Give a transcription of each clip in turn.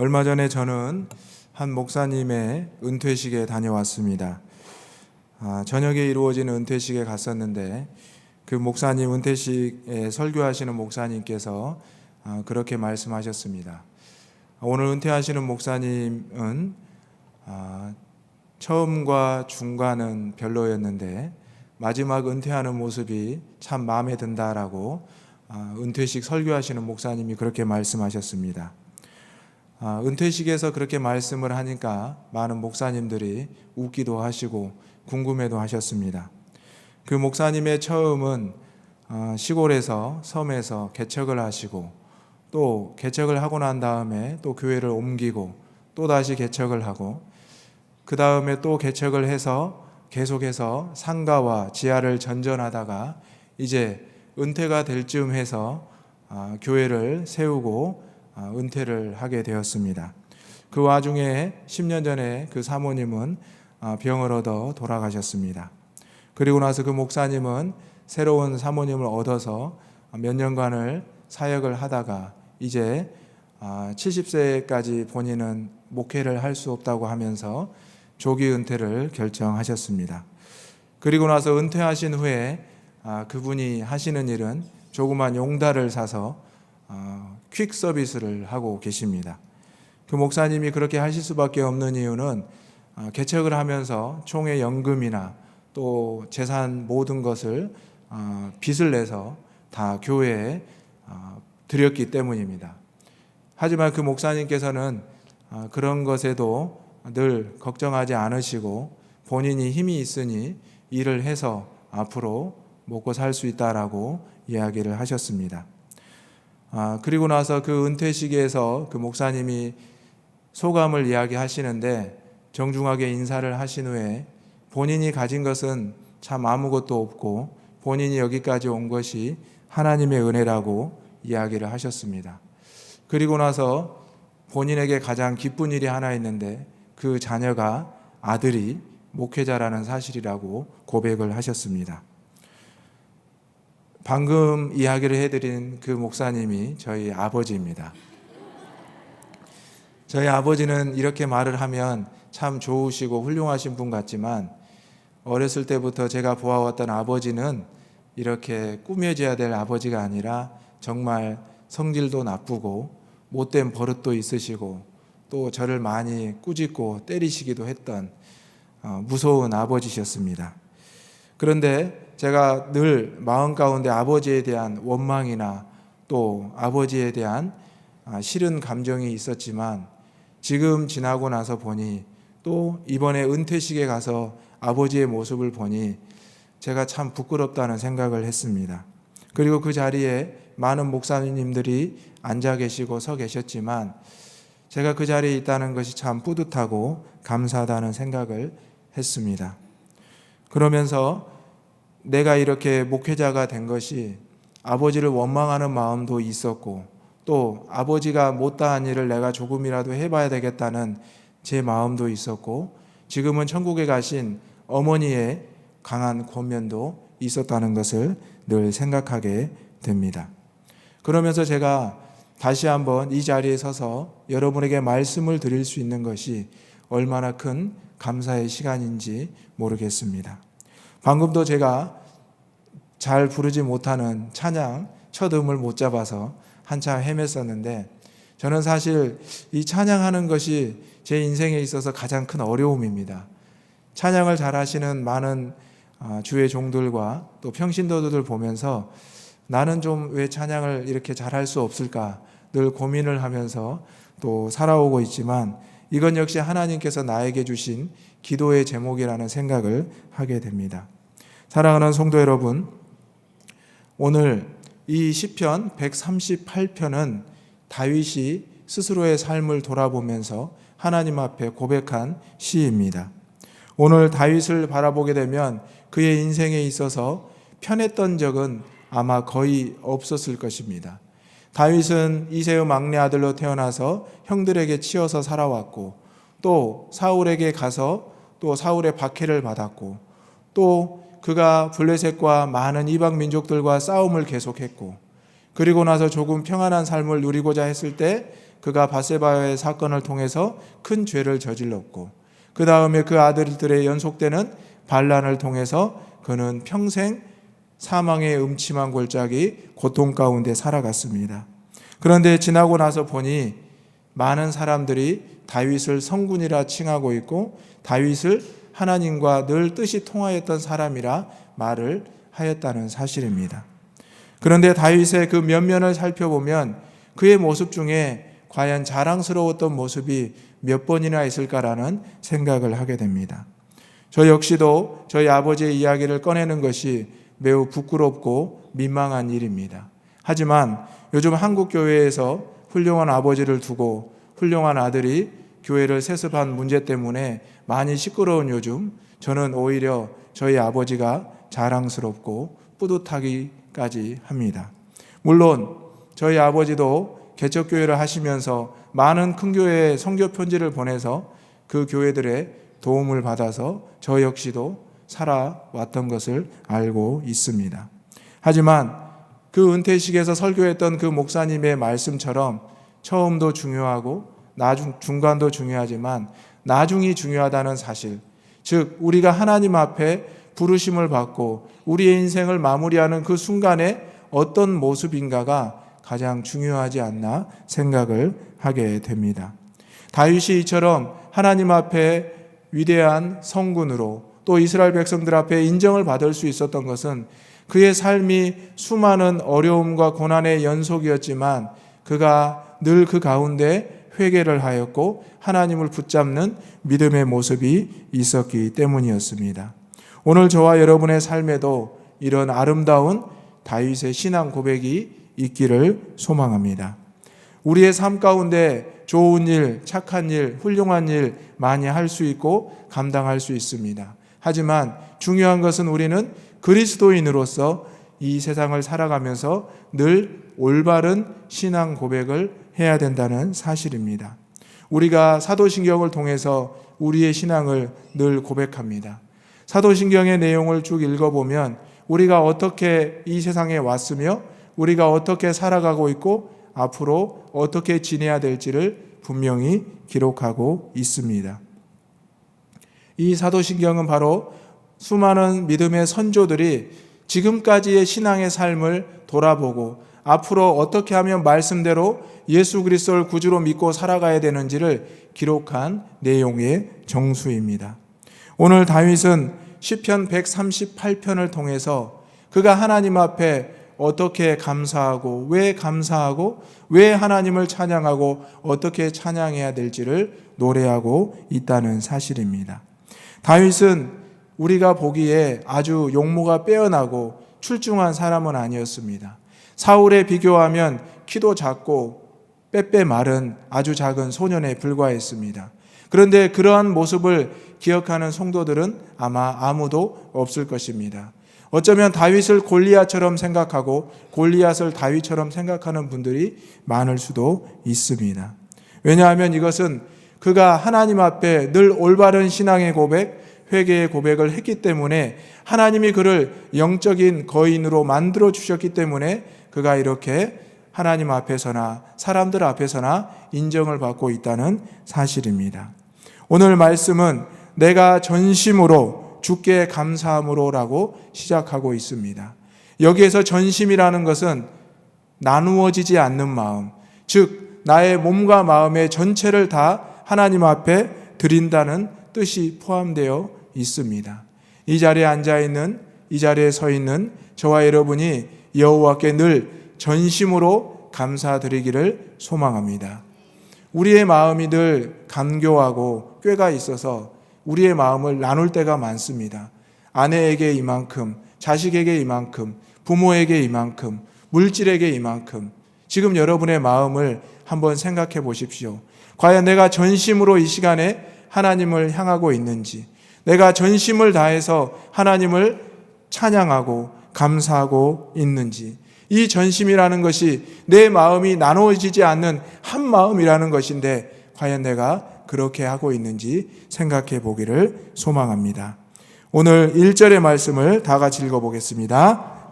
얼마 전에 저는 한 목사님의 은퇴식에 다녀왔습니다. 저녁에 이루어지는 은퇴식에 갔었는데 그 목사님 은퇴식에 설교하시는 목사님께서 그렇게 말씀하셨습니다. 오늘 은퇴하시는 목사님은 처음과 중간은 별로였는데 마지막 은퇴하는 모습이 참 마음에 든다라고 은퇴식 설교하시는 목사님이 그렇게 말씀하셨습니다. 은퇴식에서 그렇게 말씀을 하니까 많은 목사님들이 웃기도 하시고 궁금해도 하셨습니다. 그 목사님의 처음은 시골에서 섬에서 개척을 하시고 또 개척을 하고 난 다음에 또 교회를 옮기고 또 다시 개척을 하고 그 다음에 또 개척을 해서 계속해서 상가와 지하를 전전하다가 이제 은퇴가 될 쯤 해서 교회를 세우고 은퇴를 하게 되었습니다. 그 와중에 10년 전에 그 사모님은 병을 얻어 돌아가셨습니다. 그리고 나서 그 목사님은 새로운 사모님을 얻어서 몇 년간을 사역을 하다가 이제 70세까지 본인은 목회를 할 수 없다고 하면서 조기 은퇴를 결정하셨습니다. 그리고 나서 은퇴하신 후에 그분이 하시는 일은 조그만 용달을 사서 퀵 서비스를 하고 계십니다. 그 목사님이 그렇게 하실 수밖에 없는 이유는 개척을 하면서 총회 연금이나 또 재산 모든 것을 빚을 내서 다 교회에 드렸기 때문입니다. 하지만 그 목사님께서는 그런 것에도 늘 걱정하지 않으시고 본인이 힘이 있으니 일을 해서 앞으로 먹고 살 수 있다라고 이야기를 하셨습니다. 그리고 나서 그 은퇴식에서 그 목사님이 소감을 이야기하시는데 정중하게 인사를 하신 후에 본인이 가진 것은 참 아무것도 없고 본인이 여기까지 온 것이 하나님의 은혜라고 이야기를 하셨습니다. 그리고 나서 본인에게 가장 기쁜 일이 하나 있는데 그 자녀가 아들이 목회자라는 사실이라고 고백을 하셨습니다. 방금 이야기를 해드린 그 목사님이 저희 아버지입니다. 저희 아버지는 이렇게 말을 하면 참 좋으시고 훌륭하신 분 같지만 어렸을 때부터 제가 보아왔던 아버지는 이렇게 꾸며져야 될 아버지가 아니라 정말 성질도 나쁘고 못된 버릇도 있으시고 또 저를 많이 꾸짖고 때리시기도 했던 무서운 아버지셨습니다. 그런데 제가 늘 마음 가운데 아버지에 대한 원망이나 또 아버지에 대한 싫은 감정이 있었지만 지금 지나고 나서 보니 또 이번에 은퇴식에 가서 아버지의 모습을 보니 제가 참 부끄럽다는 생각을 했습니다. 그리고 그 자리에 많은 목사님들이 앉아 계시고 서 계셨지만 제가 그 자리에 있다는 것이 참 뿌듯하고 감사하다는 생각을 했습니다. 그러면서 내가 이렇게 목회자가 된 것이 아버지를 원망하는 마음도 있었고 또 아버지가 못다한 일을 내가 조금이라도 해봐야 되겠다는 제 마음도 있었고 지금은 천국에 가신 어머니의 강한 권면도 있었다는 것을 늘 생각하게 됩니다. 그러면서 제가 다시 한번 이 자리에 서서 여러분에게 말씀을 드릴 수 있는 것이 얼마나 큰 감사의 시간인지 모르겠습니다. 방금도 제가 잘 부르지 못하는 찬양 첫 음을 못 잡아서 한참 헤맸었는데 저는 사실 이 찬양하는 것이 제 인생에 있어서 가장 큰 어려움입니다. 찬양을 잘하시는 많은 주의 종들과 또 평신도들을 보면서 나는 좀 왜 찬양을 이렇게 잘할 수 없을까 늘 고민을 하면서 또 살아오고 있지만 이건 역시 하나님께서 나에게 주신 기도의 제목이라는 생각을 하게 됩니다. 사랑하는 성도 여러분, 오늘 이 시편 138편은 다윗이 스스로의 삶을 돌아보면서 하나님 앞에 고백한 시입니다. 오늘 다윗을 바라보게 되면 그의 인생에 있어서 편했던 적은 아마 거의 없었을 것입니다. 다윗은 이새의 막내 아들로 태어나서 형들에게 치여서 살아왔고 또 사울에게 가서 또 사울의 박해를 받았고 또 그가 블레셋과 많은 이방 민족들과 싸움을 계속했고 그리고 나서 조금 평안한 삶을 누리고자 했을 때 그가 밧세바의 사건을 통해서 큰 죄를 저질렀고, 그 다음에 그 아들들의 연속되는 반란을 통해서 그는 평생 사망의 음침한 골짜기 고통 가운데 살아갔습니다. 그런데 지나고 나서 보니 많은 사람들이 다윗을 성군이라 칭하고 있고, 다윗을 하나님과 늘 뜻이 통하였던 사람이라 말을 하였다는 사실입니다. 그런데 다윗의 그 면면을 살펴보면 그의 모습 중에 과연 자랑스러웠던 모습이 몇 번이나 있을까라는 생각을 하게 됩니다. 저 역시도 저희 아버지의 이야기를 꺼내는 것이 매우 부끄럽고 민망한 일입니다. 하지만 요즘 한국 교회에서 훌륭한 아버지를 두고 훌륭한 아들이 교회를 세습한 문제 때문에 많이 시끄러운 요즘, 저는 오히려 저희 아버지가 자랑스럽고 뿌듯하기까지 합니다. 물론 저희 아버지도 개척교회를 하시면서 많은 큰 교회에 선교 편지를 보내서 그 교회들의 도움을 받아서 저 역시도 살아왔던 것을 알고 있습니다. 하지만 그 은퇴식에서 설교했던 그 목사님의 말씀처럼 처음도 중요하고 중간도 중요하지만 나중이 중요하다는 사실, 즉 우리가 하나님 앞에 부르심을 받고 우리의 인생을 마무리하는 그 순간에 어떤 모습인가가 가장 중요하지 않나 생각을 하게 됩니다. 다윗이 이처럼 하나님 앞에 위대한 성군으로 또 이스라엘 백성들 앞에 인정을 받을 수 있었던 것은 그의 삶이 수많은 어려움과 고난의 연속이었지만 그가 늘 그 가운데 회개를 하였고 하나님을 붙잡는 믿음의 모습이 있었기 때문이었습니다. 오늘 저와 여러분의 삶에도 이런 아름다운 다윗의 신앙 고백이 있기를 소망합니다. 우리의 삶 가운데 좋은 일, 착한 일, 훌륭한 일 많이 할 수 있고 감당할 수 있습니다. 하지만 중요한 것은 우리는 그리스도인으로서 이 세상을 살아가면서 늘 올바른 신앙 고백을 해야 된다는 사실입니다. 우리가 사도신경을 통해서 우리의 신앙을 늘 고백합니다. 사도신경의 내용을 쭉 읽어보면 우리가 어떻게 이 세상에 왔으며 우리가 어떻게 살아가고 있고 앞으로 어떻게 지내야 될지를 분명히 기록하고 있습니다. 이 사도신경은 바로 수많은 믿음의 선조들이 지금까지의 신앙의 삶을 돌아보고 앞으로 어떻게 하면 말씀대로 예수 그리스도를 구주로 믿고 살아가야 되는지를 기록한 내용의 정수입니다. 오늘 다윗은 시편 138편을 통해서 그가 하나님 앞에 어떻게 감사하고 왜 하나님을 찬양하고 어떻게 찬양해야 될지를 노래하고 있다는 사실입니다. 다윗은 우리가 보기에 아주 용모가 빼어나고 출중한 사람은 아니었습니다. 사울에 비교하면 키도 작고 빼빼 마른 아주 작은 소년에 불과했습니다. 그런데 그러한 모습을 기억하는 성도들은 아마 아무도 없을 것입니다. 어쩌면 다윗을 골리앗처럼 생각하고 골리앗을 다윗처럼 생각하는 분들이 많을 수도 있습니다. 왜냐하면 이것은 그가 하나님 앞에 늘 올바른 신앙의 고백, 회개의 고백을 했기 때문에 하나님이 그를 영적인 거인으로 만들어 주셨기 때문에 그가 이렇게 하나님 앞에서나 사람들 앞에서나 인정을 받고 있다는 사실입니다. 오늘 말씀은 내가 전심으로 주께 감사함으로라고 시작하고 있습니다. 여기에서 전심이라는 것은 나누어지지 않는 마음, 즉 나의 몸과 마음의 전체를 다 하나님 앞에 드린다는 뜻이 포함되어 있습니다. 이 자리에 앉아있는, 이 자리에 서 있는 저와 여러분이 여호와께 늘 전심으로 감사드리기를 소망합니다. 우리의 마음이 늘 간교하고 꾀가 있어서 우리의 마음을 나눌 때가 많습니다. 아내에게 이만큼, 자식에게 이만큼, 부모에게 이만큼, 물질에게 이만큼. 지금 여러분의 마음을 한번 생각해 보십시오. 과연 내가 전심으로 이 시간에 하나님을 향하고 있는지, 내가 전심을 다해서 하나님을 찬양하고 감사하고 있는지, 이 전심이라는 것이 내 마음이 나눠지지 않는 한 마음이라는 것인데 과연 내가 그렇게 하고 있는지 생각해 보기를 소망합니다. 오늘 1절의 말씀을 다 같이 읽어보겠습니다.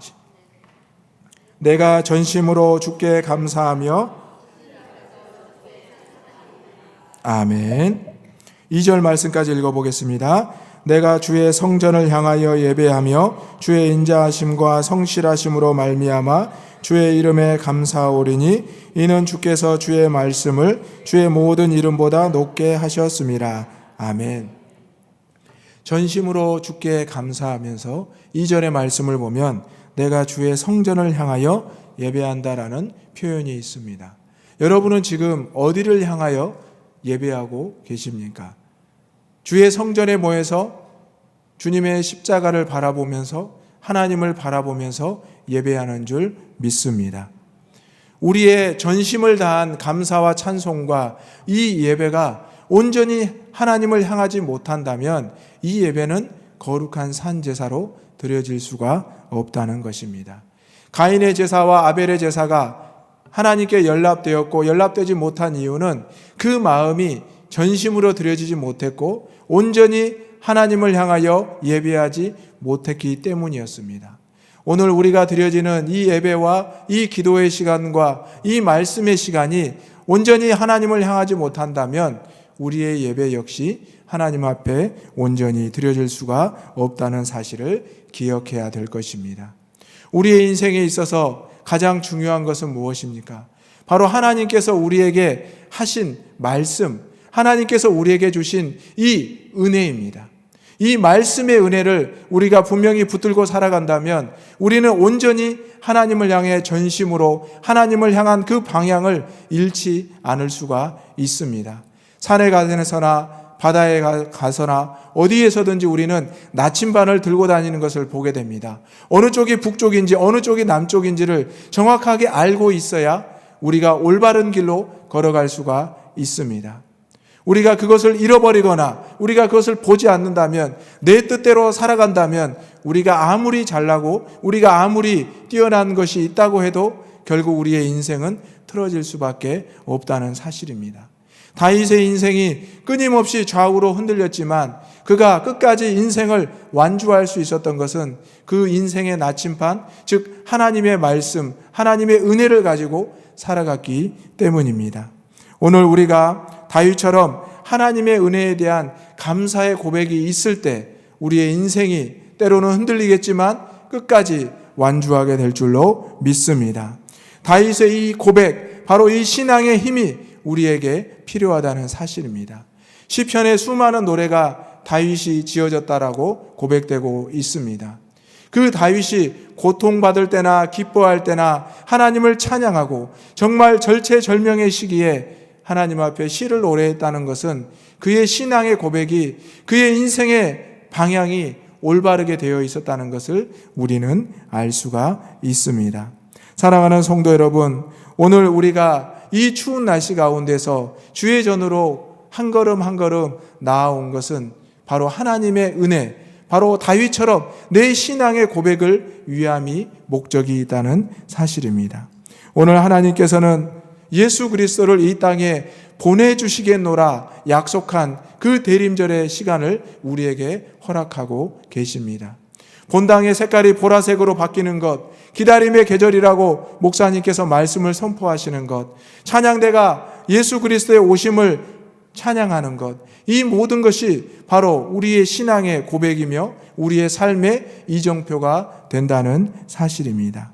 내가 전심으로 주께 감사하며 아멘. 2절 말씀까지 읽어보겠습니다. 내가 주의 성전을 향하여 예배하며 주의 인자하심과 성실하심으로 말미암아 주의 이름에 감사하오리니 이는 주께서 주의 말씀을 주의 모든 이름보다 높게 하셨음이라. 아멘. 전심으로 주께 감사하면서 2절의 말씀을 보면 내가 주의 성전을 향하여 예배한다라는 표현이 있습니다. 여러분은 지금 어디를 향하여 예배하고 계십니까? 주의 성전에 모여서 주님의 십자가를 바라보면서 하나님을 바라보면서 예배하는 줄 믿습니다. 우리의 전심을 다한 감사와 찬송과 이 예배가 온전히 하나님을 향하지 못한다면 이 예배는 거룩한 산제사로 드려질 수가 없다는 것입니다. 가인의 제사와 아벨의 제사가 하나님께 연락되었고 연락되지 못한 이유는 그 마음이 전심으로 드려지지 못했고 온전히 하나님을 향하여 예배하지 못했기 때문이었습니다. 오늘 우리가 드려지는 이 예배와 이 기도의 시간과 이 말씀의 시간이 온전히 하나님을 향하지 못한다면 우리의 예배 역시 하나님 앞에 온전히 드려질 수가 없다는 사실을 기억해야 될 것입니다. 우리의 인생에 있어서 가장 중요한 것은 무엇입니까? 바로 하나님께서 우리에게 하신 말씀, 하나님께서 우리에게 주신 이 은혜입니다. 이 말씀의 은혜를 우리가 분명히 붙들고 살아간다면 우리는 온전히 하나님을 향해 전심으로 하나님을 향한 그 방향을 잃지 않을 수가 있습니다. 산에 가서나 바다에 가서나 어디에서든지 우리는 나침반을 들고 다니는 것을 보게 됩니다. 어느 쪽이 북쪽인지 어느 쪽이 남쪽인지를 정확하게 알고 있어야 우리가 올바른 길로 걸어갈 수가 있습니다. 우리가 그것을 잃어버리거나 우리가 그것을 보지 않는다면 내 뜻대로 살아간다면 우리가 아무리 잘나고 우리가 아무리 뛰어난 것이 있다고 해도 결국 우리의 인생은 틀어질 수밖에 없다는 사실입니다. 다윗의 인생이 끊임없이 좌우로 흔들렸지만 그가 끝까지 인생을 완주할 수 있었던 것은 그 인생의 나침반, 즉 하나님의 말씀, 하나님의 은혜를 가지고 살아갔기 때문입니다. 오늘 우리가 다윗처럼 하나님의 은혜에 대한 감사의 고백이 있을 때 우리의 인생이 때로는 흔들리겠지만 끝까지 완주하게 될 줄로 믿습니다. 다윗의 이 고백, 바로 이 신앙의 힘이 우리에게 필요하다는 사실입니다. 시편의 수많은 노래가 다윗이 지어졌다라고 고백되고 있습니다. 그 다윗이 고통받을 때나 기뻐할 때나 하나님을 찬양하고 정말 절체절명의 시기에 하나님 앞에 시를 노래했다는 것은 그의 신앙의 고백이 그의 인생의 방향이 올바르게 되어 있었다는 것을 우리는 알 수가 있습니다. 사랑하는 성도 여러분, 오늘 우리가 이 추운 날씨 가운데서 주의 전으로 한 걸음 한 걸음 나아온 것은 바로 하나님의 은혜, 바로 다윗처럼 내 신앙의 고백을 위함이 목적이 있다는 사실입니다. 오늘 하나님께서는 예수 그리스도를 이 땅에 보내주시겠노라 약속한 그 대림절의 시간을 우리에게 허락하고 계십니다. 본당의 색깔이 보라색으로 바뀌는 것, 기다림의 계절이라고 목사님께서 말씀을 선포하시는 것, 찬양대가 예수 그리스도의 오심을 찬양하는 것, 이 모든 것이 바로 우리의 신앙의 고백이며 우리의 삶의 이정표가 된다는 사실입니다.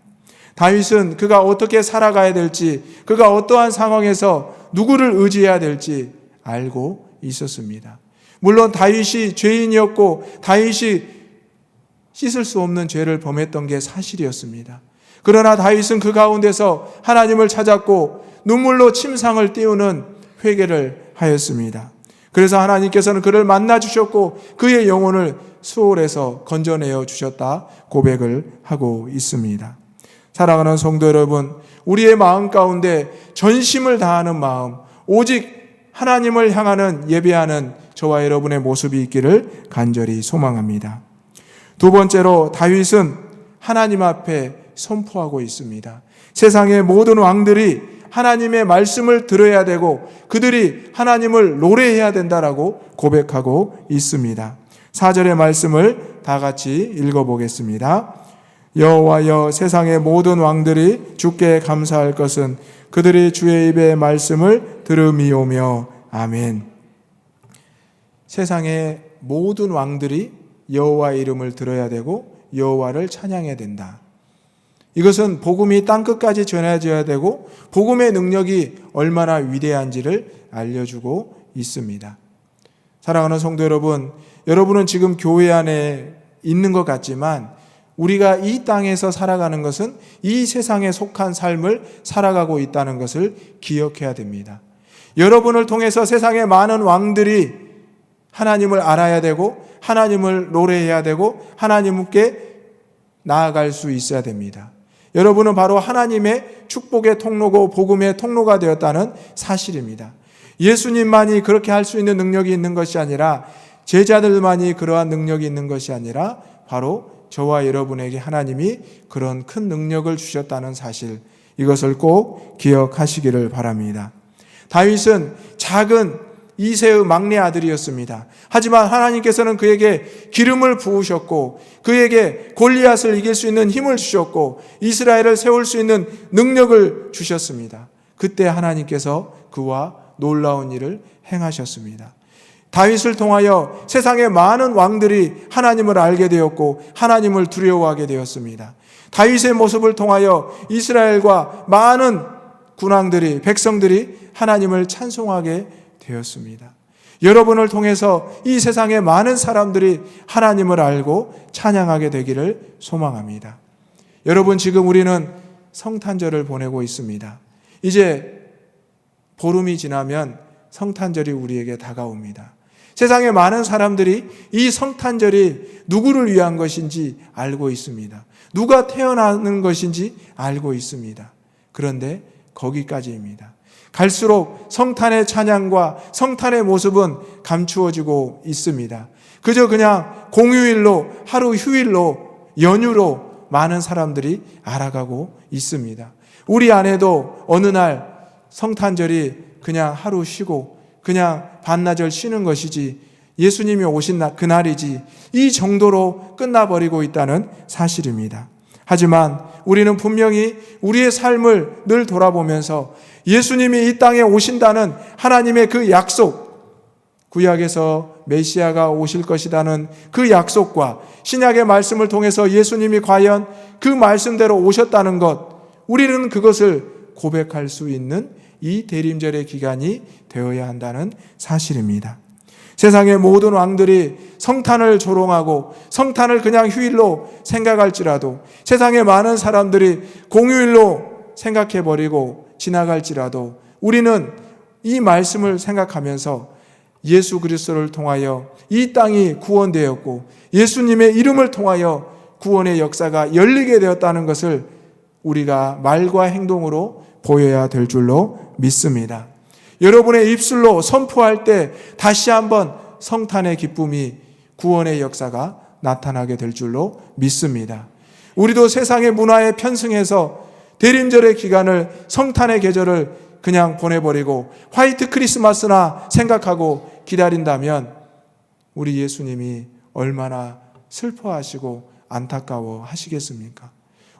다윗은 그가 어떻게 살아가야 될지, 그가 어떠한 상황에서 누구를 의지해야 될지 알고 있었습니다. 물론 다윗이 죄인이었고 다윗이 씻을 수 없는 죄를 범했던 게 사실이었습니다. 그러나 다윗은 그 가운데서 하나님을 찾았고 눈물로 침상을 띄우는 회개를 하였습니다. 그래서 하나님께서는 그를 만나 주셨고 그의 영혼을 수월에서 건져내어 주셨다 고백을 하고 있습니다. 사랑하는 성도 여러분, 우리의 마음 가운데 전심을 다하는 마음, 오직 하나님을 향하는 예배하는 저와 여러분의 모습이 있기를 간절히 소망합니다. 두 번째로 다윗은 하나님 앞에 선포하고 있습니다. 세상의 모든 왕들이 하나님의 말씀을 들어야 되고 그들이 하나님을 노래해야 된다라고 고백하고 있습니다. 4절의 말씀을 다 같이 읽어보겠습니다. 여호와여, 세상의 모든 왕들이 주께 감사할 것은 그들이 주의 입의 말씀을 들음이오며. 아멘. 세상의 모든 왕들이 여호와의 이름을 들어야 되고 여호와를 찬양해야 된다. 이것은 복음이 땅끝까지 전해져야 되고 복음의 능력이 얼마나 위대한지를 알려주고 있습니다. 사랑하는 성도 여러분, 여러분은 지금 교회 안에 있는 것 같지만 우리가 이 땅에서 살아가는 것은 이 세상에 속한 삶을 살아가고 있다는 것을 기억해야 됩니다. 여러분을 통해서 세상의 많은 왕들이 하나님을 알아야 되고 하나님을 노래해야 되고 하나님께 나아갈 수 있어야 됩니다. 여러분은 바로 하나님의 축복의 통로고 복음의 통로가 되었다는 사실입니다. 예수님만이 그렇게 할 수 있는 능력이 있는 것이 아니라 제자들만이 그러한 능력이 있는 것이 아니라 바로 저와 여러분에게 하나님이 그런 큰 능력을 주셨다는 사실, 이것을 꼭 기억하시기를 바랍니다. 다윗은 작은 이새의 막내 아들이었습니다. 하지만 하나님께서는 그에게 기름을 부으셨고 그에게 골리앗을 이길 수 있는 힘을 주셨고 이스라엘을 세울 수 있는 능력을 주셨습니다. 그때 하나님께서 그와 놀라운 일을 행하셨습니다. 다윗을 통하여 세상의 많은 왕들이 하나님을 알게 되었고 하나님을 두려워하게 되었습니다. 다윗의 모습을 통하여 이스라엘과 많은 군왕들이, 백성들이 하나님을 찬송하게 되었습니다. 여러분을 통해서 이 세상의 많은 사람들이 하나님을 알고 찬양하게 되기를 소망합니다. 여러분, 지금 우리는 성탄절을 보내고 있습니다. 이제 보름이 지나면 성탄절이 우리에게 다가옵니다. 세상의 많은 사람들이 이 성탄절이 누구를 위한 것인지 알고 있습니다. 누가 태어나는 것인지 알고 있습니다. 그런데 거기까지입니다. 갈수록 성탄의 찬양과 성탄의 모습은 감추어지고 있습니다. 그저 그냥 공휴일로, 하루 휴일로, 연휴로 많은 사람들이 알아가고 있습니다. 우리 안에도 어느 날 성탄절이 그냥 하루 쉬고 그냥 반나절 쉬는 것이지 예수님이 오신 그날이지 이 정도로 끝나버리고 있다는 사실입니다. 하지만 우리는 분명히 우리의 삶을 늘 돌아보면서 예수님이 이 땅에 오신다는 하나님의 그 약속, 구약에서 메시아가 오실 것이라는 그 약속과 신약의 말씀을 통해서 예수님이 과연 그 말씀대로 오셨다는 것, 우리는 그것을 고백할 수 있는 이 대림절의 기간이 되어야 한다는 사실입니다. 세상의 모든 왕들이 성탄을 조롱하고 성탄을 그냥 휴일로 생각할지라도 세상의 많은 사람들이 공휴일로 생각해버리고 지나갈지라도 우리는 이 말씀을 생각하면서 예수 그리스도를 통하여 이 땅이 구원되었고 예수님의 이름을 통하여 구원의 역사가 열리게 되었다는 것을 우리가 말과 행동으로 보여야 될 줄로 믿습니다. 여러분의 입술로 선포할 때 다시 한번 성탄의 기쁨이, 구원의 역사가 나타나게 될 줄로 믿습니다. 우리도 세상의 문화에 편승해서 대림절의 기간을, 성탄의 계절을 그냥 보내버리고 화이트 크리스마스나 생각하고 기다린다면 우리 예수님이 얼마나 슬퍼하시고 안타까워 하시겠습니까?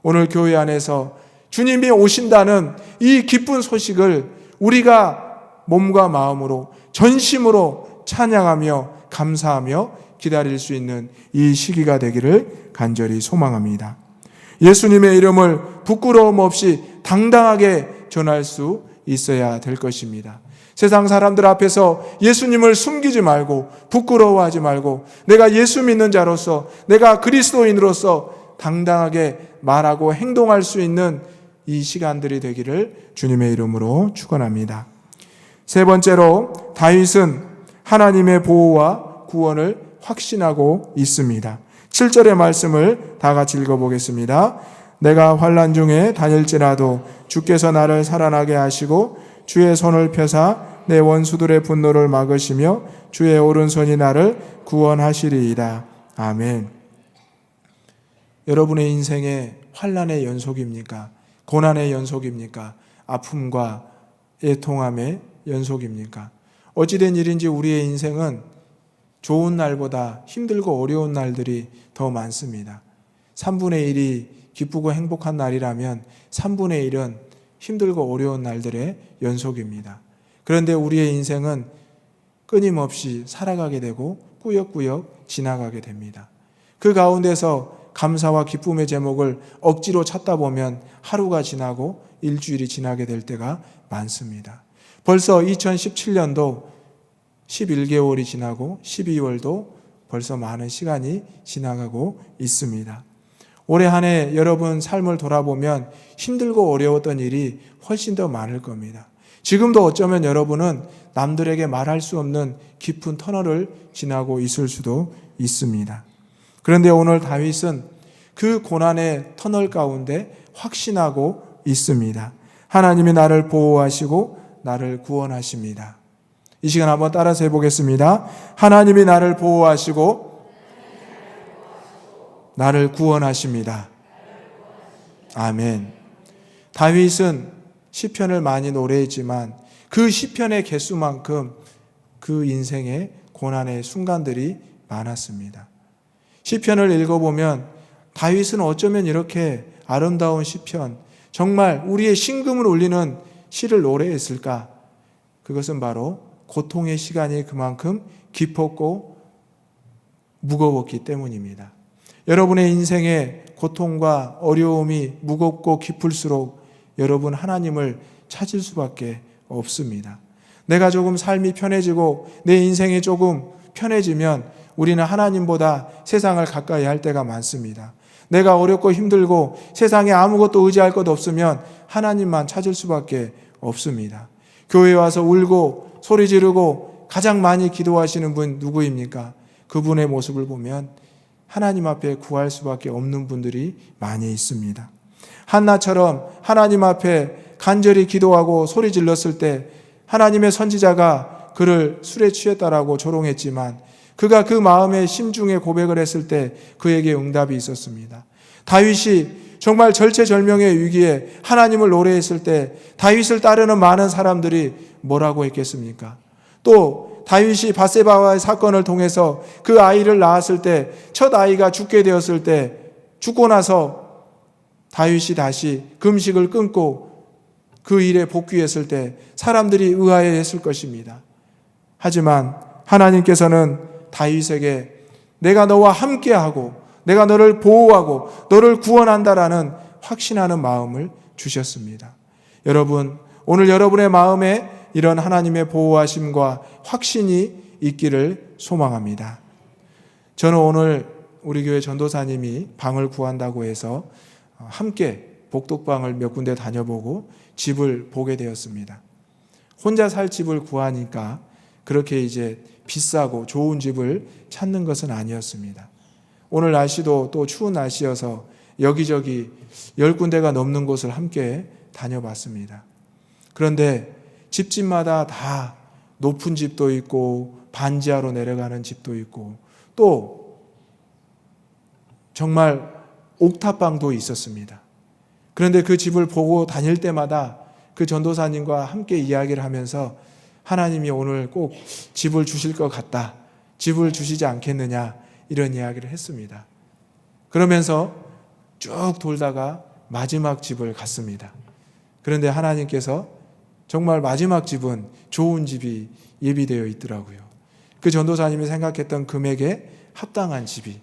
오늘 교회 안에서 주님이 오신다는 이 기쁜 소식을 우리가 몸과 마음으로 전심으로 찬양하며 감사하며 기다릴 수 있는 이 시기가 되기를 간절히 소망합니다. 예수님의 이름을 부끄러움 없이 당당하게 전할 수 있어야 될 것입니다. 세상 사람들 앞에서 예수님을 숨기지 말고 부끄러워하지 말고 내가 예수 믿는 자로서, 내가 그리스도인으로서 당당하게 말하고 행동할 수 있는 이 시간들이 되기를 주님의 이름으로 축원합니다. 세 번째로 다윗은 하나님의 보호와 구원을 확신하고 있습니다. 7절의 말씀을 다 같이 읽어보겠습니다. 내가 환난 중에 다닐지라도 주께서 나를 살아나게 하시고 주의 손을 펴사 내 원수들의 분노를 막으시며 주의 오른손이 나를 구원하시리이다. 아멘. 여러분의 인생에 환난의 연속입니까? 고난의 연속입니까? 아픔과 애통함의 연속입니까? 어찌된 일인지 우리의 인생은 좋은 날보다 힘들고 어려운 날들이 더 많습니다. 3분의 1이 기쁘고 행복한 날이라면 3분의 1은 힘들고 어려운 날들의 연속입니다. 그런데 우리의 인생은 끊임없이 살아가게 되고 꾸역꾸역 지나가게 됩니다. 그 가운데서 감사와 기쁨의 제목을 억지로 찾다 보면 하루가 지나고 일주일이 지나게 될 때가 많습니다. 벌써 2017년도 11개월이 지나고 12월도 벌써 많은 시간이 지나가고 있습니다. 올해 한 해 여러분 삶을 돌아보면 힘들고 어려웠던 일이 훨씬 더 많을 겁니다. 지금도 어쩌면 여러분은 남들에게 말할 수 없는 깊은 터널을 지나고 있을 수도 있습니다. 그런데 오늘 다윗은 그 고난의 터널 가운데 확신하고 있습니다. 하나님이 나를 보호하시고 나를 구원하십니다. 이 시간 한번 따라서 해보겠습니다. 하나님이 나를 보호하시고 나를 구원하십니다. 아멘. 다윗은 시편을 많이 노래했지만 그 시편의 개수만큼 그 인생의 고난의 순간들이 많았습니다. 시편을 읽어보면 다윗은 어쩌면 이렇게 아름다운 시편, 정말 우리의 심금을 울리는 시를 노래했을까? 그것은 바로 고통의 시간이 그만큼 깊었고 무거웠기 때문입니다. 여러분의 인생의 고통과 어려움이 무겁고 깊을수록 여러분 하나님을 찾을 수밖에 없습니다. 내가 조금 삶이 편해지고 내 인생이 조금 편해지면 우리는 하나님보다 세상을 가까이 할 때가 많습니다. 내가 어렵고 힘들고 세상에 아무것도 의지할 것 없으면 하나님만 찾을 수밖에 없습니다. 교회에 와서 울고 소리 지르고 가장 많이 기도하시는 분 누구입니까? 그분의 모습을 보면 하나님 앞에 구할 수밖에 없는 분들이 많이 있습니다. 한나처럼 하나님 앞에 간절히 기도하고 소리 질렀을 때 하나님의 선지자가 그를 술에 취했다라고 조롱했지만 그가 그 마음의 심중에 고백을 했을 때 그에게 응답이 있었습니다. 다윗이 정말 절체절명의 위기에 하나님을 노래했을 때 다윗을 따르는 많은 사람들이 뭐라고 했겠습니까? 또 다윗이 밧세바와의 사건을 통해서 그 아이를 낳았을 때 첫 아이가 죽게 되었을 때 죽고 나서 다윗이 다시 금식을 끊고 그 일에 복귀했을 때 사람들이 의아해했을 것입니다. 하지만 하나님께서는 다윗에게 내가 너와 함께하고 내가 너를 보호하고 너를 구원한다라는 확신하는 마음을 주셨습니다. 여러분, 오늘 여러분의 마음에 이런 하나님의 보호하심과 확신이 있기를 소망합니다. 저는 오늘 우리 교회 전도사님이 방을 구한다고 해서 함께 복덕방을 몇 군데 다녀보고 집을 보게 되었습니다. 혼자 살 집을 구하니까 그렇게 이제 비싸고 좋은 집을 찾는 것은 아니었습니다. 오늘 날씨도 또 추운 날씨여서 여기저기 10군데가 넘는 곳을 함께 다녀봤습니다. 그런데 집집마다 다 높은 집도 있고 반지하로 내려가는 집도 있고 또 정말 옥탑방도 있었습니다. 그런데 그 집을 보고 다닐 때마다 그 전도사님과 함께 이야기를 하면서 하나님이 오늘 꼭 집을 주실 것 같다, 집을 주시지 않겠느냐 이런 이야기를 했습니다. 그러면서 쭉 돌다가 마지막 집을 갔습니다. 그런데 하나님께서 정말 마지막 집은 좋은 집이 예비되어 있더라고요. 그 전도사님이 생각했던 금액에 합당한 집이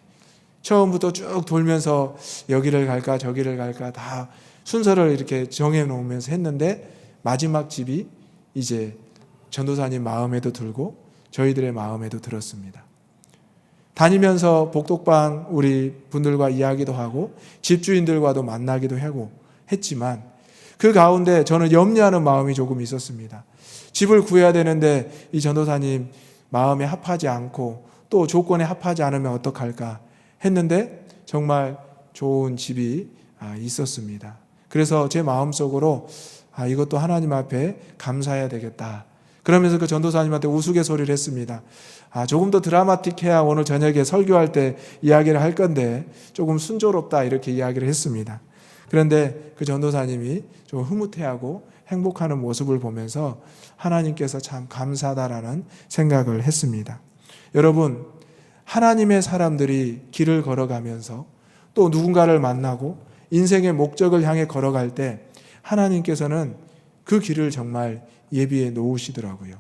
처음부터 쭉 돌면서 여기를 갈까 저기를 갈까 다 순서를 이렇게 정해놓으면서 했는데 마지막 집이 이제 전도사님 마음에도 들고 저희들의 마음에도 들었습니다. 다니면서 복덕방 우리 분들과 이야기도 하고 집주인들과도 만나기도 하고 했지만 그 가운데 저는 염려하는 마음이 조금 있었습니다. 집을 구해야 되는데 이 전도사님 마음에 합하지 않고 또 조건에 합하지 않으면 어떡할까 했는데 정말 좋은 집이 있었습니다. 그래서 제 마음속으로 이것도 하나님 앞에 감사해야 되겠다. 그러면서 그 전도사님한테 우스갯소리를 했습니다. 조금 더 드라마틱해야 오늘 저녁에 설교할 때 이야기를 할 건데 조금 순조롭다 이렇게 이야기를 했습니다. 그런데 그 전도사님이 좀 흐뭇해하고 행복하는 모습을 보면서 하나님께서 참 감사하다라는 생각을 했습니다. 여러분, 하나님의 사람들이 길을 걸어가면서 또 누군가를 만나고 인생의 목적을 향해 걸어갈 때 하나님께서는 그 길을 정말 예비해 놓으시더라고요.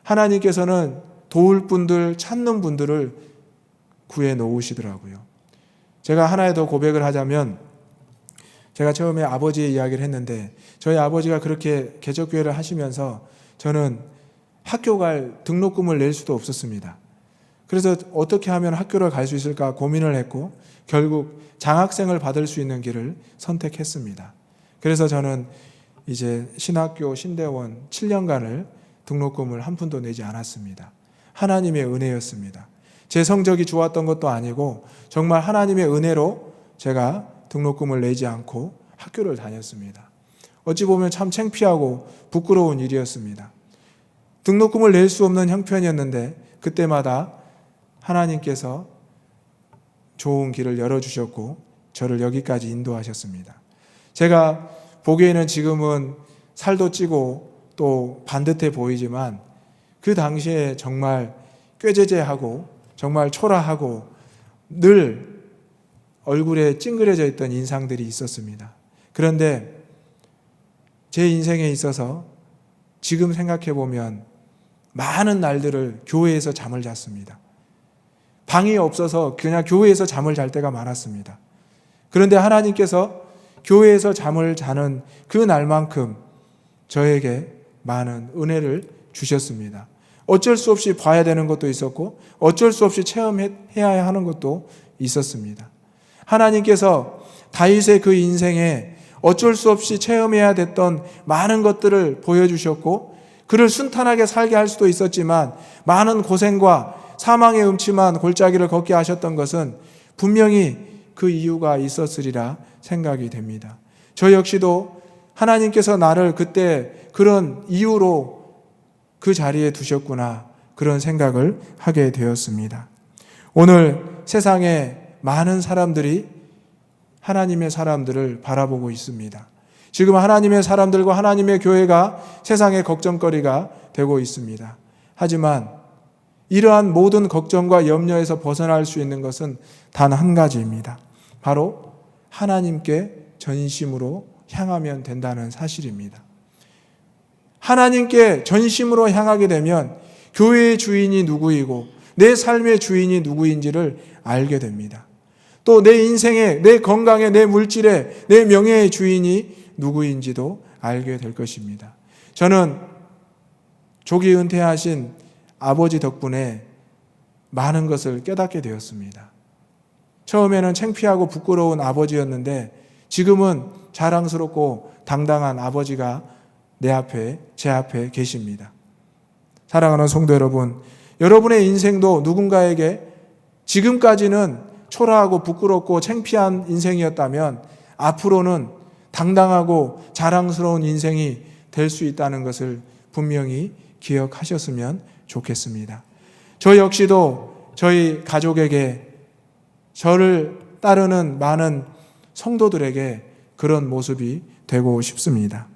하나님께서는 도울 분들, 찾는 분들을 구해 놓으시더라고요. 제가 하나의 더 고백을 하자면, 제가 처음에 아버지의 이야기를 했는데 저희 아버지가 그렇게 개척교회를 하시면서 저는 학교 갈 등록금을 낼 수도 없었습니다. 그래서 어떻게 하면 학교를 갈 수 있을까 고민을 했고 결국 장학생을 받을 수 있는 길을 선택했습니다. 그래서 저는 이제 신학교 신대원 7년간을 등록금을 한 푼도 내지 않았습니다. 하나님의 은혜였습니다. 제 성적이 좋았던 것도 아니고 정말 하나님의 은혜로 제가 등록금을 내지 않고 학교를 다녔습니다. 어찌 보면 참 창피하고 부끄러운 일이었습니다. 등록금을 낼 수 없는 형편이었는데 그때마다 하나님께서 좋은 길을 열어주셨고 저를 여기까지 인도하셨습니다. 제가 보기에는 지금은 살도 찌고 또 반듯해 보이지만 그 당시에 정말 꾀죄죄하고 정말 초라하고 늘 얼굴에 찡그려져 있던 인상들이 있었습니다. 그런데 제 인생에 있어서 지금 생각해 보면 많은 날들을 교회에서 잠을 잤습니다. 방이 없어서 그냥 교회에서 잠을 잘 때가 많았습니다. 그런데 하나님께서 교회에서 잠을 자는 그 날만큼 저에게 많은 은혜를 주셨습니다. 어쩔 수 없이 봐야 되는 것도 있었고 어쩔 수 없이 체험해야 하는 것도 있었습니다. 하나님께서 다윗의 그 인생에 어쩔 수 없이 체험해야 됐던 많은 것들을 보여주셨고 그를 순탄하게 살게 할 수도 있었지만 많은 고생과 사망의 음침한 골짜기를 걷게 하셨던 것은 분명히 그 이유가 있었으리라 생각이 됩니다. 저 역시도 하나님께서 나를 그때 그런 이유로 그 자리에 두셨구나 그런 생각을 하게 되었습니다. 오늘 세상에 많은 사람들이 하나님의 사람들을 바라보고 있습니다. 지금 하나님의 사람들과 하나님의 교회가 세상의 걱정거리가 되고 있습니다. 하지만 이러한 모든 걱정과 염려에서 벗어날 수 있는 것은 단 한 가지입니다. 바로 하나님께 전심으로 향하면 된다는 사실입니다. 하나님께 전심으로 향하게 되면 교회의 주인이 누구이고 내 삶의 주인이 누구인지를 알게 됩니다. 또 내 인생의, 내 건강의, 내 물질의, 내 명예의 주인이 누구인지도 알게 될 것입니다. 저는 조기 은퇴하신 아버지 덕분에 많은 것을 깨닫게 되었습니다. 처음에는 창피하고 부끄러운 아버지였는데 지금은 자랑스럽고 당당한 아버지가 제 앞에 계십니다. 사랑하는 성도 여러분, 여러분의 인생도 누군가에게 지금까지는 초라하고 부끄럽고 창피한 인생이었다면 앞으로는 당당하고 자랑스러운 인생이 될 수 있다는 것을 분명히 기억하셨으면 좋겠습니다. 저 역시도 저희 가족에게 저를 따르는 많은 성도들에게 그런 모습이 되고 싶습니다.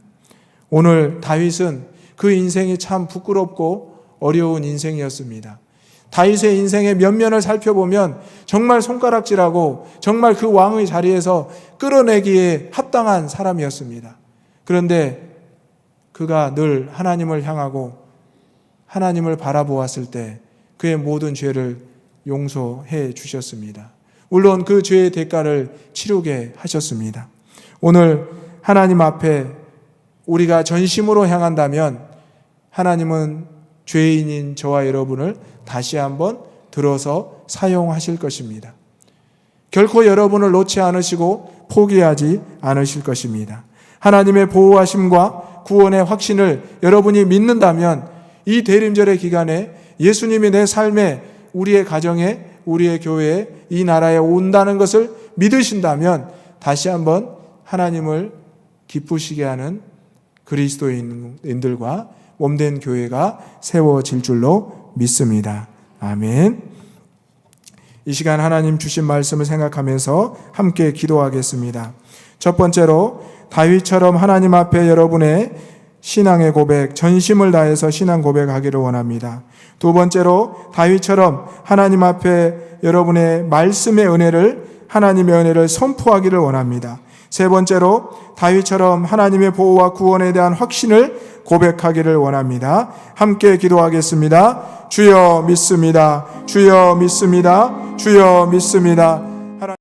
오늘 다윗은 그 인생이 참 부끄럽고 어려운 인생이었습니다. 다윗의 인생의 면면을 살펴보면 정말 손가락질하고 정말 그 왕의 자리에서 끌어내기에 합당한 사람이었습니다. 그런데 그가 늘 하나님을 향하고 하나님을 바라보았을 때 그의 모든 죄를 용서해 주셨습니다. 물론 그 죄의 대가를 치르게 하셨습니다. 오늘 하나님 앞에 우리가 전심으로 향한다면 하나님은 죄인인 저와 여러분을 다시 한번 들어서 사용하실 것입니다. 결코 여러분을 놓지 않으시고 포기하지 않으실 것입니다. 하나님의 보호하심과 구원의 확신을 여러분이 믿는다면 이 대림절의 기간에 예수님이 내 삶에, 우리의 가정에, 우리의 교회에, 이 나라에 온다는 것을 믿으신다면 다시 한번 하나님을 기쁘시게 하는 그리스도인들과 몸된 교회가 세워질 줄로 믿습니다. 아멘. 이 시간 하나님 주신 말씀을 생각하면서 함께 기도하겠습니다. 첫 번째로 다윗처럼 하나님 앞에 여러분의 신앙의 고백, 전심을 다해서 신앙 고백하기를 원합니다. 두 번째로 다윗처럼 하나님 앞에 여러분의 말씀의 은혜를, 하나님의 은혜를 선포하기를 원합니다. 세 번째로 다윗처럼 하나님의 보호와 구원에 대한 확신을 고백하기를 원합니다. 함께 기도하겠습니다. 주여 믿습니다. 주여 믿습니다. 주여 믿습니다.